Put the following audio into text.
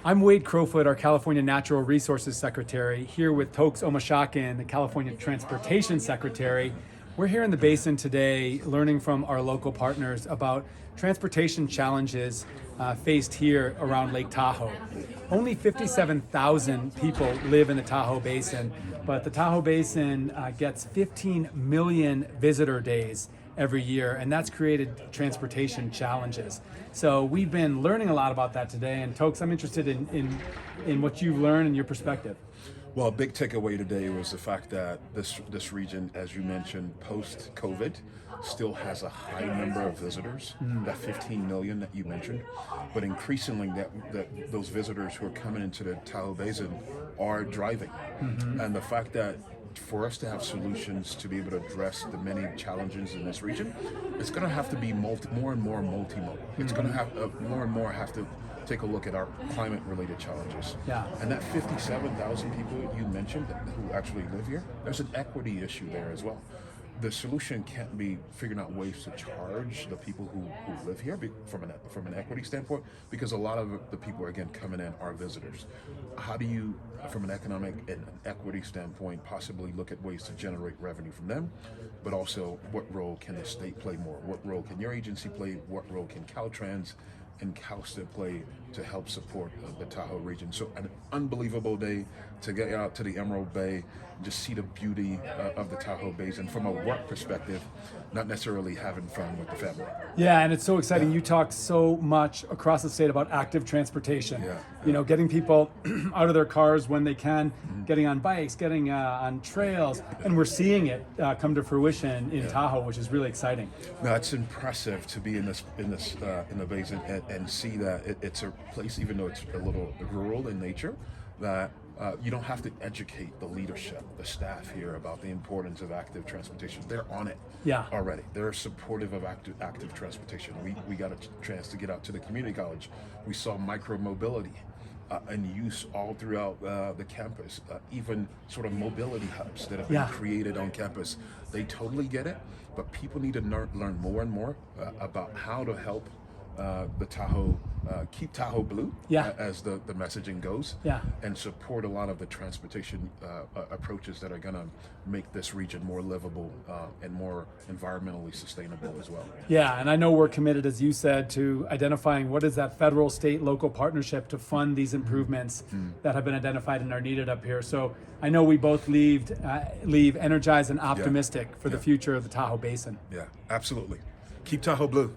I'm Wade Crowfoot, our California Natural Resources Secretary, here with Toks Omishakin, the California Transportation Secretary. We're here in the basin today learning from our local partners about transportation challenges faced here around Lake Tahoe. Only 57,000 people live in the Tahoe Basin, but the Tahoe Basin gets 15 million visitor days every year, and that's created transportation challenges. So we've been learning a lot about that today, and Toks, I'm interested in what you've learned and your perspective. Well, a big takeaway today was the fact that this region, as you mentioned, post-COVID, still has a high number of visitors, that 15 million that you mentioned, but increasingly that those visitors who are coming into the Tahoe Basin are driving. And the fact that for us to have solutions to be able to address the many challenges in this region, it's going to have to be more and more multimodal. It's going to have more and more have to take a look at our climate-related challenges. Yeah. And that 57,000 people you mentioned who actually live here, there's an equity issue there as well. The solution can't be figuring out ways to charge the people who live here from an equity standpoint, because a lot of the people again coming in are visitors. How do you, from an economic and an equity standpoint, possibly look at ways to generate revenue from them, but also what role can the state play more? What role can your agency play? What role can Caltrans and CalSTA play to help support the Tahoe region? So an unbelievable day to get out to the Emerald Bay, just see the beauty of the Tahoe Basin from a work perspective, not necessarily having fun with the family. Yeah, and it's so exciting. You talk so much across the state about active transportation. You know, getting people out of their cars when they can, getting on bikes, getting on trails, and we're seeing it come to fruition in Tahoe, which is really exciting. No, it's impressive to be in the basin and see that it's a place, even though it's a little rural in nature, that you don't have to educate the leadership, the staff here about the importance of active transportation. They're on it already. They're supportive of active transportation. We got a chance to get out to the community college. We saw micro-mobility and use all throughout the campus, even sort of mobility hubs that have been created on campus. They totally get it, but people need to learn more and more about how to help the Tahoe, keep Tahoe blue, as the messaging goes, and support a lot of the transportation approaches that are going to make this region more livable and more environmentally sustainable as well. Yeah, and I know we're committed, as you said, to identifying what is that federal, state, local partnership to fund these improvements that have been identified and are needed up here. So I know we both leave energized and optimistic for the future of the Tahoe Basin. Yeah, absolutely. Keep Tahoe blue.